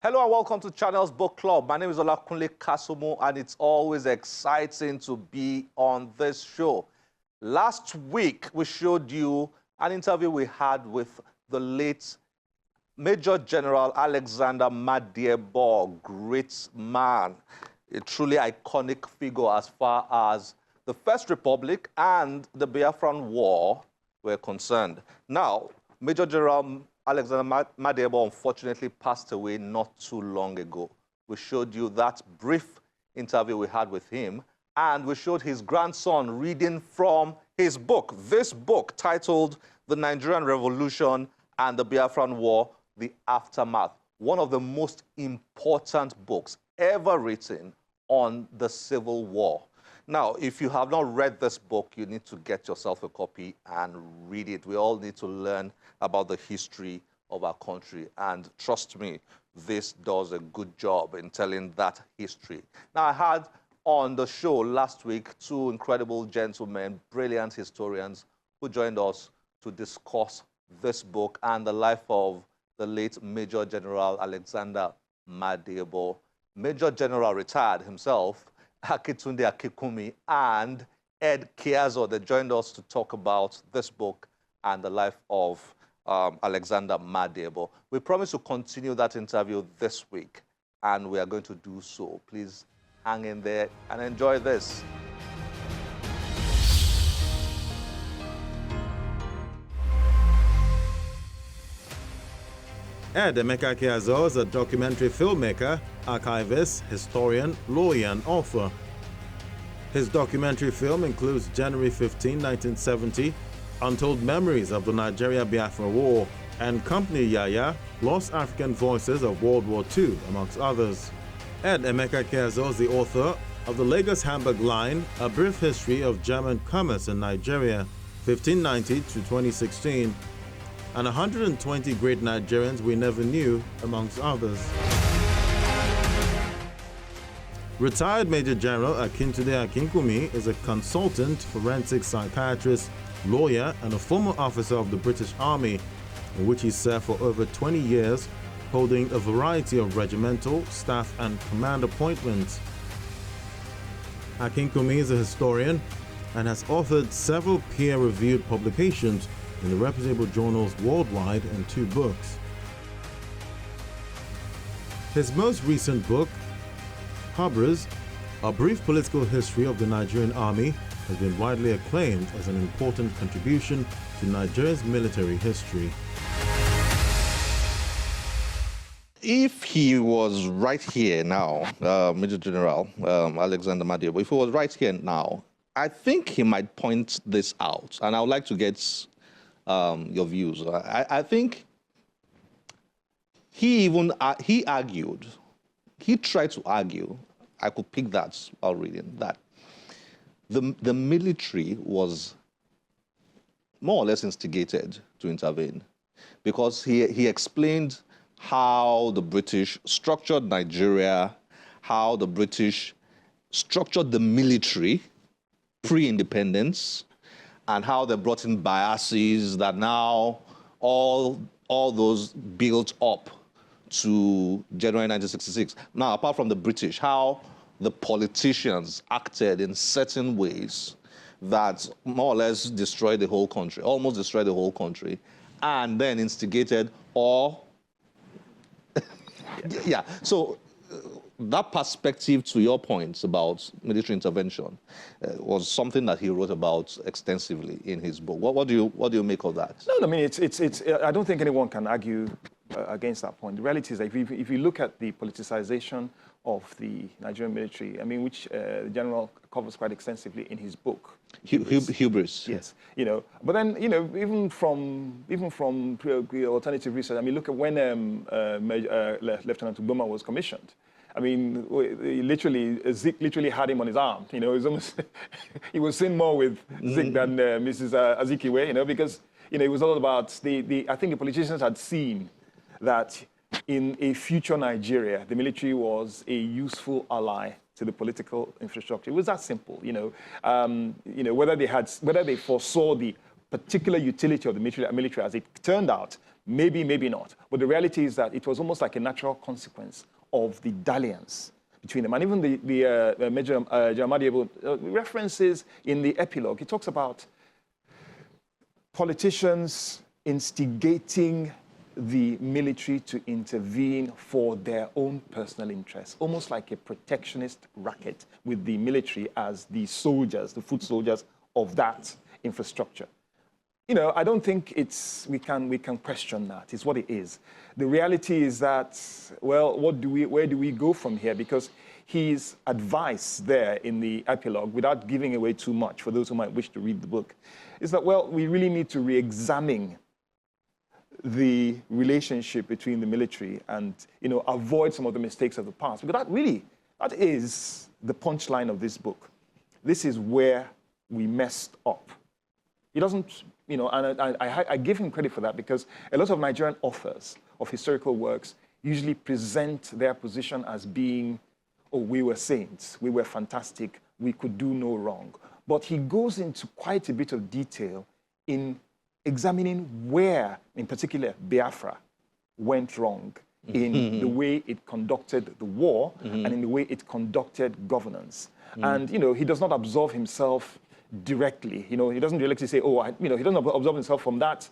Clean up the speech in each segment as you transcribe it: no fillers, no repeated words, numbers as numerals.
Hello and welcome to Channels Book Club. My name is Olakunle Kasumu and it's always exciting to be on this show. Last week, we showed you an interview we had with the late Major General Alexander Madiebo, great man, a truly iconic figure as far as the First Republic and the Biafran War were concerned. Now, Major General Alexander Madiebo unfortunately passed away not too long ago. We showed you that brief interview we had with him, and we showed his grandson reading from his book, this book titled The Nigerian Revolution and the Biafran War, The Aftermath, one of the most important books ever written on the Civil War. Now, if you have not read this book, you need to get yourself a copy and read it. We all need to learn about the history of our country. And trust me, this does a good job in telling that history. Now, I had on the show last week two incredible gentlemen, brilliant historians, who joined us to discuss this book and the life of the late Major General Alexander Madiebo. Major General retired himself, Akitunde Akikumi, and Ed Kiazo. They joined us to talk about this book and the life of Alexander Madiebo. We promise to continue that interview this week, and we are going to do so. Please hang in there and enjoy this. Ed Kiazo is a documentary filmmaker, archivist, historian, lawyer, and author. His documentary film includes January 15, 1970, Untold Memories of the Nigeria-Biafra War, and Company Yaya, Lost African Voices of World War II, amongst others. Ed Kiazo is the author of The Lagos-Hamburg Line, A Brief History of German Commerce in Nigeria, 1590 to 2016, and 120 Great Nigerians We Never Knew, amongst others. Retired Major General Akintunde Akinkumi is a consultant, forensic psychiatrist, lawyer, and a former officer of the British Army, in which he served for over 20 years, holding a variety of regimental, staff, and command appointments. Akinkumi is a historian and has authored several peer-reviewed publications in the reputable journals worldwide and 2 books. His most recent book, Hubris, A Brief Political History of the Nigerian Army, has been widely acclaimed as an important contribution to Nigeria's military history. If he was right here now, Major General Alexander Madiebo, if he was right here now, I think he might point this out, and I would like to get your views. I think he argued, he tried to argue, I could pick that while reading, that the military was more or less instigated to intervene, because he explained how the British structured Nigeria, how the British structured the military pre-independence, and how they brought in biases that now all those built up to January 1966. Now, apart from the British, how the politicians acted in certain ways that more or less destroyed the whole country, almost destroyed the whole country, and then instigated or... yeah, so that perspective, to your points about military intervention, was something that he wrote about extensively in his book. What do you make of that? No, I mean, it's I don't think anyone can argue against that point. The reality is that if you look at the politicization of the Nigerian military, I mean, which the general covers quite extensively in his book. Hubris. Yes, you know, but then, you know, even from alternative research, I mean, look at when Lieutenant Uboma was commissioned. I mean, Zik literally had him on his arm. You know, it was almost he was seen more with Zik than Mrs. Azikiwe, you know, because, you know, it was all about I think the politicians had seen that in a future Nigeria, the military was a useful ally to the political infrastructure. It was that simple, you know. Whether they foresaw the particular utility of the military, as it turned out, Maybe, maybe not. But the reality is that it was almost like a natural consequence of the dalliance between them. And even the Major General Madiebo references in the epilogue, he talks about politicians instigating the military to intervene for their own personal interests, almost like a protectionist racket with the military as the soldiers, the foot soldiers of that infrastructure. You know, I don't think we can question that. It's what it is. The reality is that, well, where do we go from here? Because his advice there in the epilogue, without giving away too much for those who might wish to read the book, is that, well, we really need to re-examine the relationship between the military and, you know, avoid some of the mistakes of the past. Because that is the punchline of this book. This is where we messed up. He doesn't, you know, and I give him credit for that, because a lot of Nigerian authors of historical works usually present their position as being, oh, we were saints, we were fantastic, we could do no wrong. But he goes into quite a bit of detail in examining where, in particular, Biafra went wrong in the way it conducted the war and in the way it conducted governance. And, you know, he does not absolve himself directly. You know, he doesn't directly say, oh, you know, he doesn't absolve himself from that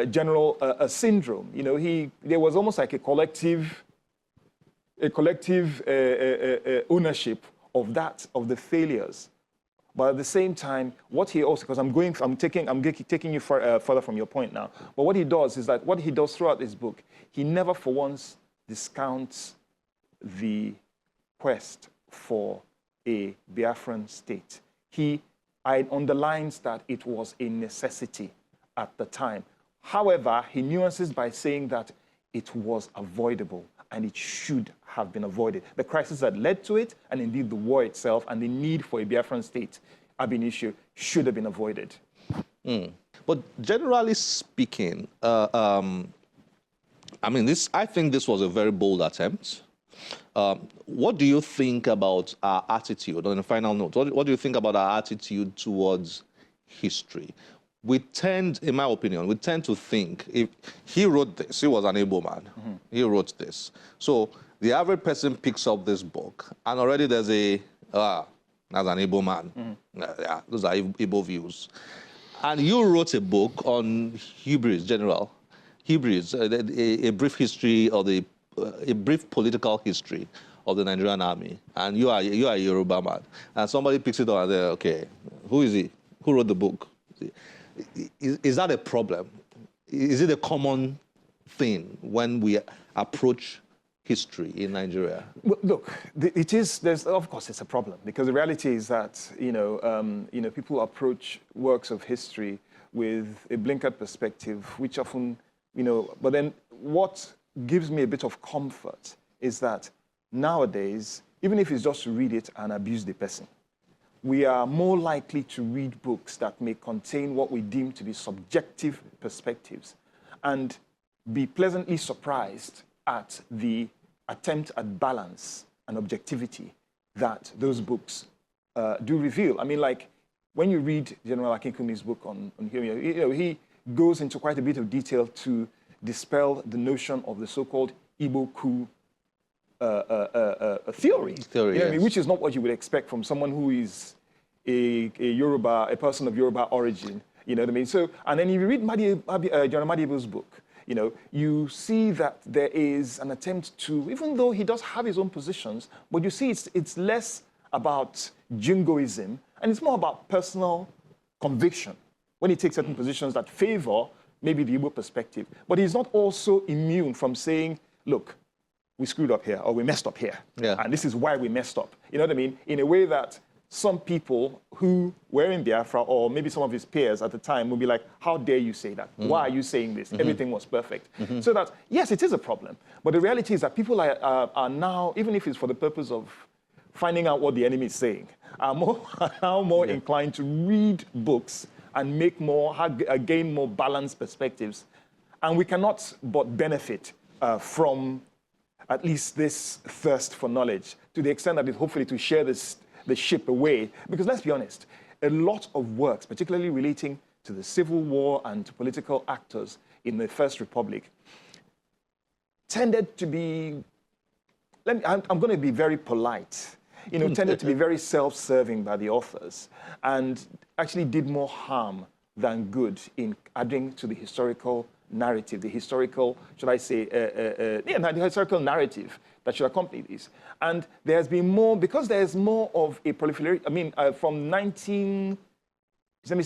general syndrome. You know, there was almost like a collective ownership of the failures. But at the same time, what he also, because I'm taking you further from your point now. But what he does is that what he does throughout this book, he never for once discounts the quest for a Biafran state. He underlines that it was a necessity at the time. However, he nuances by saying that it was avoidable and it should have been avoided. The crisis that led to it, and indeed the war itself, and the need for a Biafran state, ab initio, should have been avoided. But generally speaking, I mean, I think this was a very bold attempt. What do you think about our attitude, on a final note, what do you think about our attitude towards history? We tend, in my opinion, to think, if he wrote this, he was an able man, he wrote this. So the average person picks up this book, and already there's that's an able man. Yeah, those are able views. And you wrote a book on Hebrews, a brief history of a brief political history of the Nigerian army. And you are a Yoruba man. And somebody picks it up and says, okay, who is he? Who wrote the book? Is that a problem? Is it a common thing when we approach history in Nigeria? Well, look, of course it's a problem, because the reality is that, people approach works of history with a blinkered perspective, which often, but then what gives me a bit of comfort is that nowadays, even if it's just to read it and abuse the person, we are more likely to read books that may contain what we deem to be subjective perspectives and be pleasantly surprised at the attempt at balance and objectivity that those books do reveal. I mean, like, when you read General Akinkunmi's book on Humia, he goes into quite a bit of detail to dispel the notion of the so-called Igbo coup theory, yes. Which is not what you would expect from someone who is a person of Yoruba origin. You know what I mean? So, and then if you read General Madiebo's book, you see that there is an attempt to, even though he does have his own positions, but you see it's less about jingoism and it's more about personal conviction when he takes certain positions that favor maybe the Igbo perspective. But he's not also immune from saying, look, we screwed up here, or we messed up here. Yeah. And this is why we messed up. You know what I mean? In a way that some people who were in Biafra, or maybe some of his peers at the time, would be like, how dare you say that? Why are you saying this? Everything was perfect. So that, yes, it is a problem. But the reality is that people are now, even if it's for the purpose of finding out what the enemy is saying, are now more inclined to read books and gain more balanced perspectives. And we cannot but benefit from at least this thirst for knowledge, to the extent that hopefully to share the ship away. Because let's be honest, a lot of works, particularly relating to the Civil War and to political actors in the First Republic tended to be, I'm going to be very polite, tended to be very self-serving by the authors and actually did more harm than good in adding to the historical narrative, the historical, should I say, the historical narrative that should accompany this. And there's been more, because there's more of a proliferation, from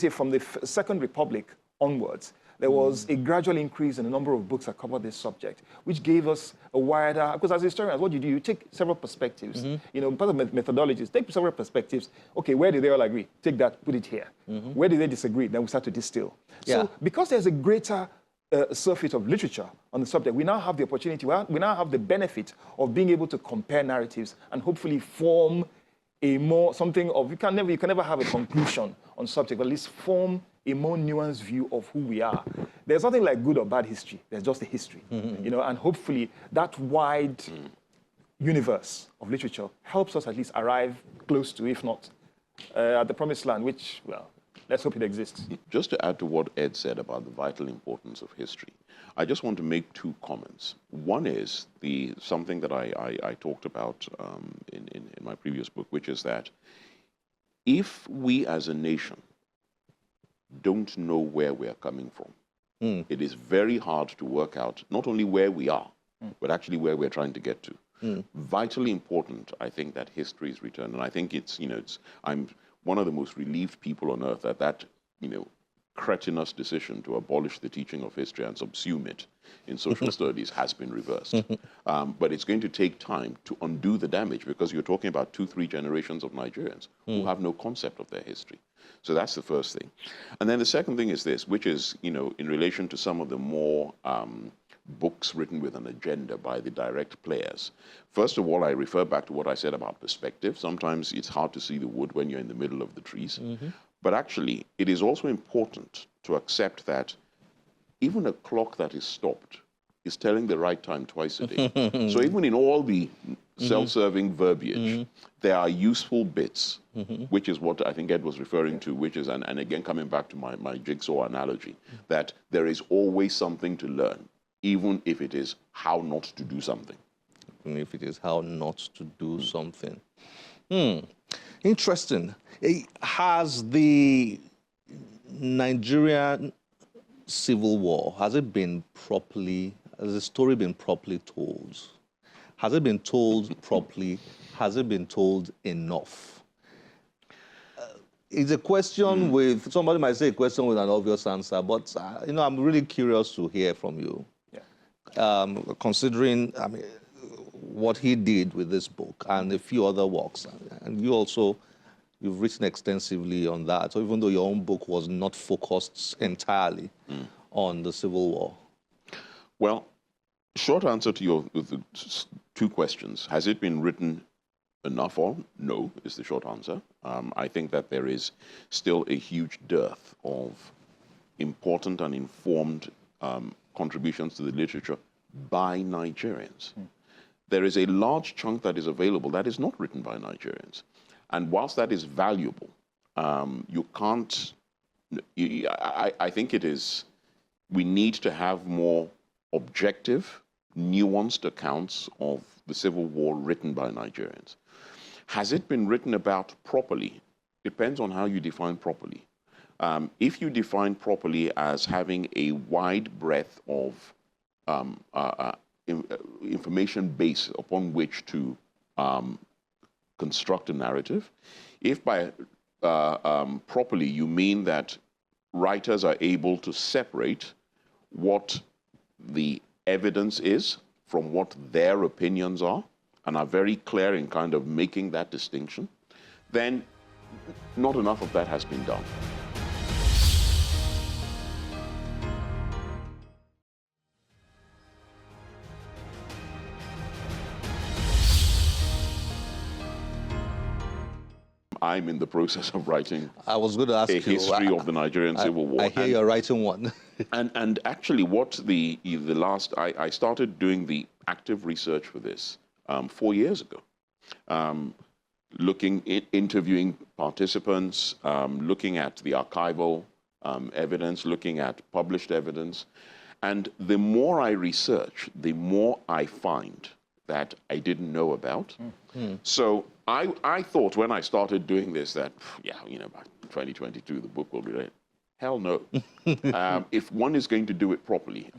from the Second Republic onwards, there was a gradual increase in the number of books that cover this subject, which gave us a wider, because as historians, what you do, you take several perspectives, part of methodologies, take several perspectives. Okay, where did they all agree? Take that, put it here. Where did they disagree? Then we start to distill. Yeah. So because there's a greater surfeit of literature on the subject, we now have the opportunity, we now have the benefit of being able to compare narratives and hopefully form a more, something of, you can never have a conclusion on subject, but at least form a more nuanced view of who we are. There's nothing like good or bad history. There's just a history, and hopefully that wide universe of literature helps us at least arrive close to, if not at the promised land, which, well, let's hope it exists. Just to add to what Ed said about the vital importance of history, I just want to make two comments. One is something that I talked about in my previous book, which is that if we as a nation don't know where we are coming from, it is very hard to work out not only where we are, but actually where we're trying to get to. Vitally important, I think, that history is returned. And I think I'm one of the most relieved people on earth that cretinous decision to abolish the teaching of history and subsume it in social studies has been reversed. But it's going to take time to undo the damage, because you're talking about 2-3 generations of Nigerians who have no concept of their history. So that's the first thing. And then the second thing is this, which is, in relation to some of the more books written with an agenda by the direct players. First of all, I refer back to what I said about perspective. Sometimes it's hard to see the wood when you're in the middle of the trees. But actually, it is also important to accept that even a clock that is stopped is telling the right time twice a day. So even in all the self-serving verbiage, there are useful bits, which is what I think Ed was referring to, which is, and again, coming back to my jigsaw analogy, that there is always something to learn, even if it is how not to do something. Even if it is how not to do something. Interesting. Has the Nigerian Civil War, has the story been properly told? Has it been told properly? Has it been told enough? It's a question with, somebody might say a question with an obvious answer, but I'm really curious to hear from you. Yeah. Considering, what he did with this book and a few other works, and you've written extensively on that. So even though your own book was not focused entirely on the Civil War. Well, short answer to your two questions. Has it been written enough on? No, is the short answer. I think that there is still a huge dearth of important and informed contributions to the literature by Nigerians. There is a large chunk that is available that is not written by Nigerians. And whilst that is valuable, you can't, I think it is, we need to have more objective, nuanced accounts of the Civil War written by Nigerians. Has it been written about properly? Depends on how you define properly. If you define properly as having a wide breadth of information base upon which to construct a narrative, if by properly you mean that writers are able to separate what the evidence is from what their opinions are, and are very clear in kind of making that distinction, then not enough of that has been done. I'm in the process of writing I was going to ask a history of the Nigerian Civil War. I hear you're writing one. and actually what I started doing the active research for this 4 years ago. Interviewing participants, looking at the archival evidence, looking at published evidence. And the more I research, the more I find that I didn't know about. So I thought when I started doing this that, yeah, by 2022, the book will be ready. Hell no. If one is going to do it properly,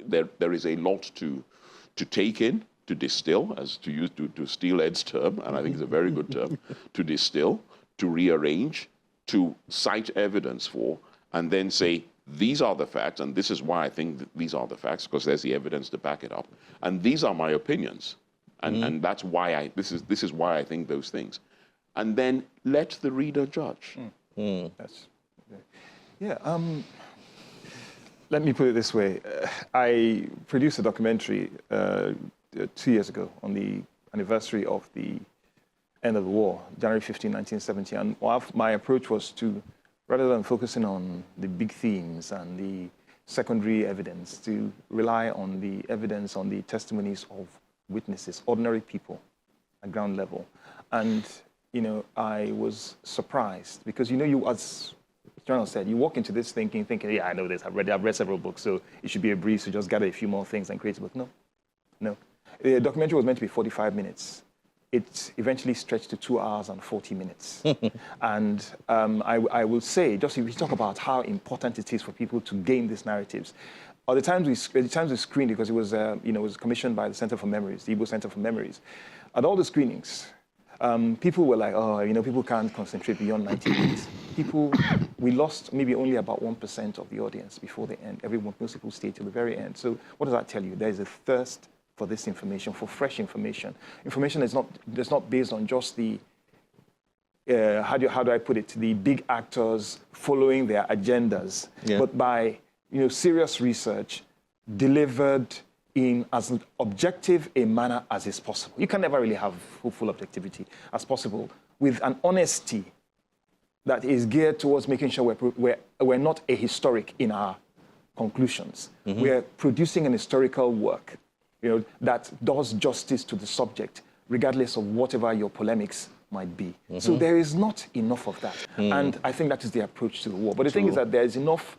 there is a lot to take in, to distill, as to steal Ed's term, and I think it's a very good term, to distill, to rearrange, to cite evidence for, and then say, these are the facts, and this is why I think that these are the facts, because there's the evidence to back it up, and these are my opinions, and that's why this is why I think those things, and then let the reader judge. That's, yeah. Let me put it this way: I produced a documentary 2 years ago on the anniversary of the end of the war, January 15, 1970, and my approach was to, rather than focusing on the big themes and the secondary evidence, to rely on the evidence, on the testimonies of witnesses, ordinary people at ground level. And, I was surprised because, you, as General said, you walk into this thinking, yeah, I know this, I've read several books, so it should be a breeze to just gather a few more things and create a book. No. The documentary was meant to be 45 minutes. It eventually stretched to 2 hours and 40 minutes. And I will say, just if we talk about how important it is for people to gain these narratives, at the times we screened, because it was, it was commissioned by the Center for Memories, the Igbo Center for Memories. At all the screenings, people were like, oh, people can't concentrate beyond 90 minutes. We lost maybe only about 1% of the audience before the end. Most people stayed till the very end. So what does that tell you? There's a thirst for this information, for fresh information. Information that's not based on just the, how do I put it, the big actors following their agendas, but by serious research delivered in as objective a manner as is possible. You can never really have full objectivity as possible, with an honesty that is geared towards making sure we're not ahistoric in our conclusions. We're producing an historical work that does justice to the subject, regardless of whatever your polemics might be. So there is not enough of that. And I think that is the approach to the war. But the thing is that there's enough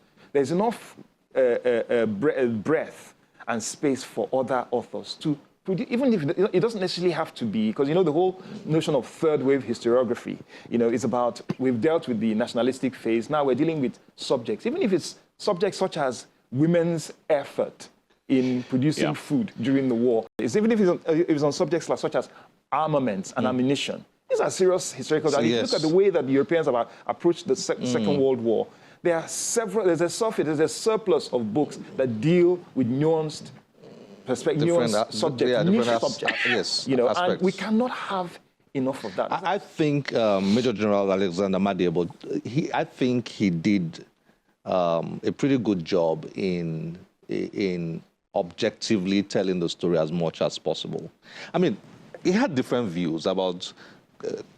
breadth and space for other authors to produce, even if it doesn't necessarily have to be, because the whole notion of third wave historiography, is about, we've dealt with the nationalistic phase, now we're dealing with subjects, even if it's subjects such as women's effort in producing food during the war. Even if it's on subjects such as armaments and ammunition. These are serious historical. And if you look at the way that the Europeans have approached the Second World War, there's a surplus of books that deal with nuanced perspective, nuanced subjects, niche subjects. And we cannot have enough of that. I think Major General Alexander Madiebo, I think he did a pretty good job in objectively telling the story as much as possible. I mean, he had different views about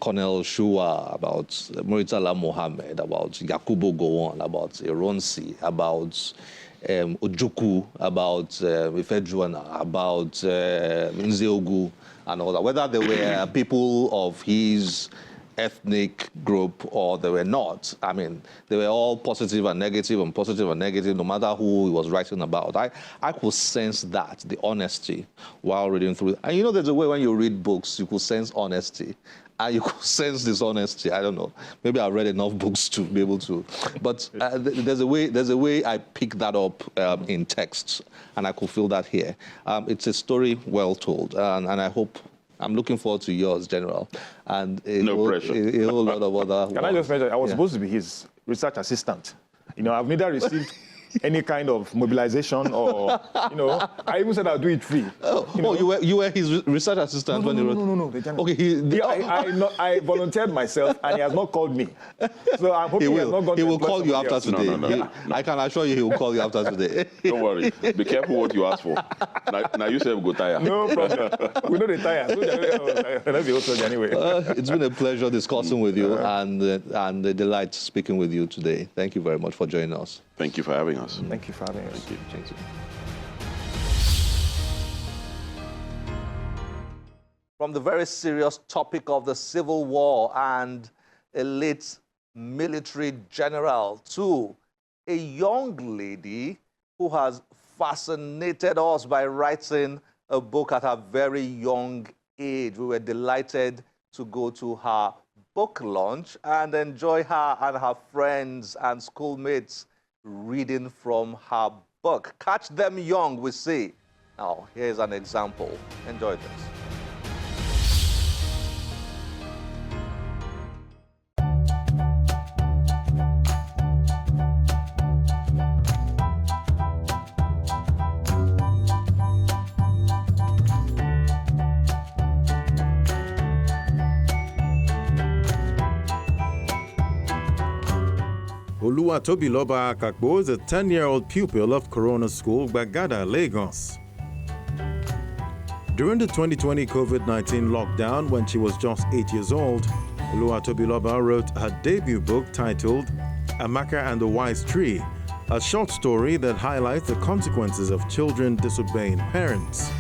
Colonel Shua, about Muritala Mohammed, about Yakubu Gowon, about Ironsi, about Ojukwu, about Ifejuana, about Nzeogu, and all that. Whether they were people of his ethnic group or they were not. I mean, they were all positive and negative, no matter who he was writing about. I could sense that, the honesty, while reading through. And there's a way when you read books, you could sense honesty. And you could sense dishonesty. I don't know. Maybe I've read enough books to be able to. But there's a way I pick that up in texts, and I could feel that here. It's a story well told, and I hope. I'm looking forward to yours, General. And no pressure. A whole lot of other. Can I just mention? I was supposed to be his research assistant. I've neither received any kind of mobilization or, I even said I'll do it free. You were his research assistant when he wrote? No. Okay, I volunteered myself and he has not called me. So I'm hoping he has not gone He to will call you after else. today. No. I can assure you he will call you after today. Don't worry. Be careful what you ask for. Now you say go tire. No problem. We know the tire. Let's be also anyway. It's been a pleasure discussing with you and a delight speaking with you today. Thank you very much for joining us. Thank you for having us. Thank you for having us. Thank you. From the very serious topic of the Civil War and a late military general to a young lady who has fascinated us by writing a book at a very young age. We were delighted to go to her book launch and enjoy her and her friends and schoolmates reading from her book. Catch them young, we say. Now, here's an example. Enjoy this. Oluwatobiloba Akakbo is a 10-year-old pupil of Corona School, Gbagada, Lagos. During the 2020 COVID-19 lockdown, when she was just 8 years old, Oluwatobiloba wrote her debut book titled Amaka and the Wise Tree, a short story that highlights the consequences of children disobeying parents.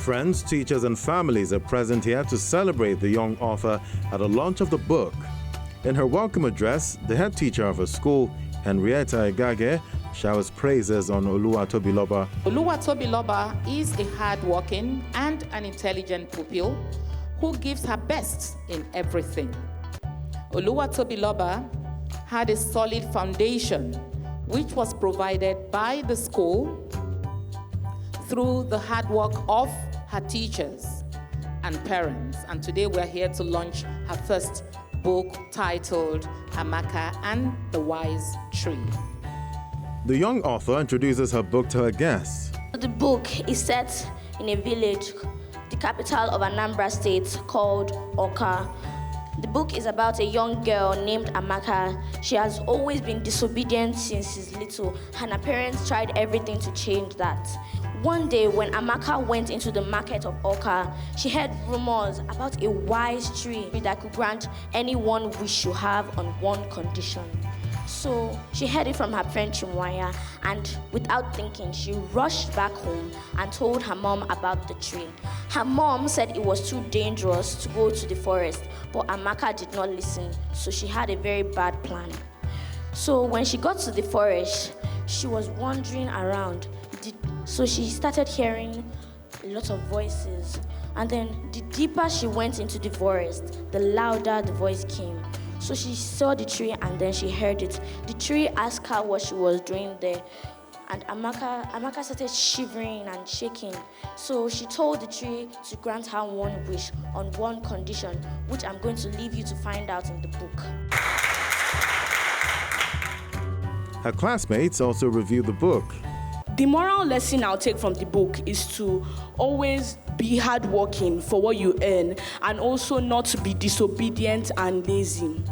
Friends, teachers, and families are present here to celebrate the young author at the launch of the book. In her welcome address, the head teacher of her school, Henrietta Egage, showers praises on Oluwatobiloba. Oluwatobiloba is a hard-working and an intelligent pupil who gives her best in everything. Oluwatobiloba had a solid foundation, which was provided by the school through the hard work of her teachers and parents. And today we're here to launch her first book titled Amaka and the Wise Tree. The young author introduces her book to her guests. The book is set in a village, the capital of Anambra State, called Oka. The book is about a young girl named Amaka. She has always been disobedient since she's little, and her parents tried everything to change that. One day, when Amaka went into the market of Oka, she heard rumors about a wise tree that could grant any one wish you have on one condition. So she heard it from her friend Chimwaya, and without thinking, she rushed back home and told her mom about the tree. Her mom said it was too dangerous to go to the forest, but Amaka did not listen, so she had a very bad plan. So when she got to the forest, she was wandering around. So she started hearing a lot of voices. And then the deeper she went into the forest, the louder the voice came. So she saw the tree and then she heard it. The tree asked her what she was doing there. And Amaka started shivering and shaking. So she told the tree to grant her one wish on one condition, which I'm going to leave you to find out in the book. Her classmates also reviewed the book. The moral lesson I'll take from the book is to always be hardworking for what you earn and also not to be disobedient and lazy.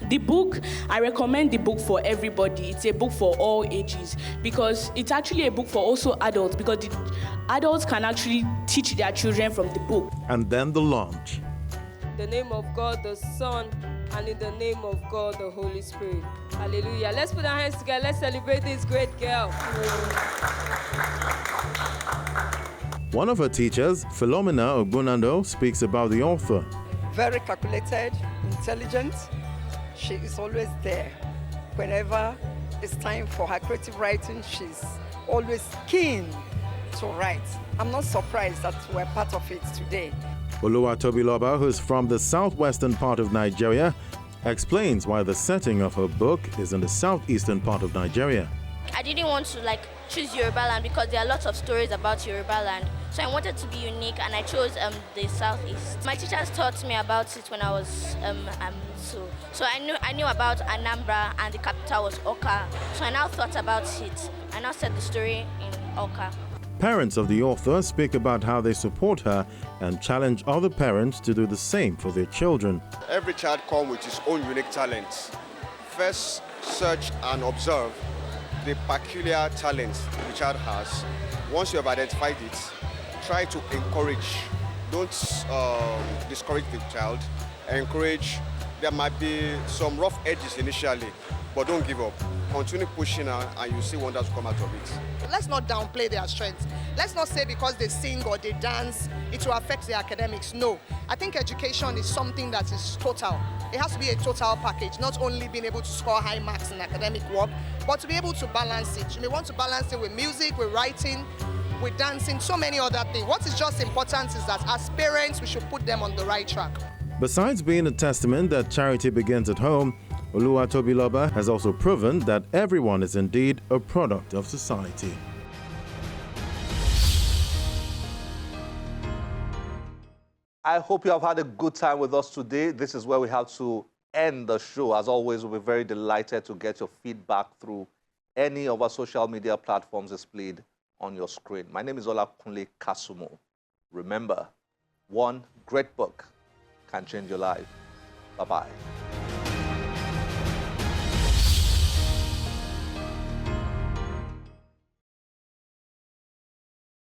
The book, I recommend the book for everybody. It's a book for all ages because it's actually a book for also adults because the adults can actually teach their children from the book. And then the launch. In the name of God the Son, and in the name of God the Holy Spirit. Hallelujah. Let's put our hands together. Let's celebrate this great girl. One of her teachers, Philomena Ogbunando, speaks about the author. Very calculated, intelligent. She is always there. Whenever it's time for her creative writing, she's always keen to write. I'm not surprised that we're part of it today. Oluwatobiloba, who's from the southwestern part of Nigeria, explains why the setting of her book is in the southeastern part of Nigeria. I didn't want to choose Yoruba land because there are lots of stories about Yoruba land. So I wanted to be unique and I chose the southeast. My teachers taught me about it when I was so I knew about Anambra and the capital was Oka. So I now thought about it. I now set the story in Oka. Parents of the author speak about how they support her and challenge other parents to do the same for their children. Every child comes with his own unique talents. First, search and observe the peculiar talents the child has. Once you have identified it, try to encourage. Don't discourage the child. Encourage. There might be some rough edges initially, but don't give up. Continue pushing her and you see wonders come out of it. Let's not downplay their strengths. Let's not say because they sing or they dance, it will affect their academics. No. I think education is something that is total. It has to be a total package, not only being able to score high marks in academic work, but to be able to balance it. You may want to balance it with music, with writing, with dancing, so many other things. What is just important is that as parents, we should put them on the right track. Besides being a testament that charity begins at home, Oluwatobiloba has also proven that everyone is indeed a product of society. I hope you have had a good time with us today. This is where we have to end the show. As always, we'll be very delighted to get your feedback through any of our social media platforms displayed on your screen. My name is Oluwatobiloba. Remember, one great book can change your life. Bye-bye.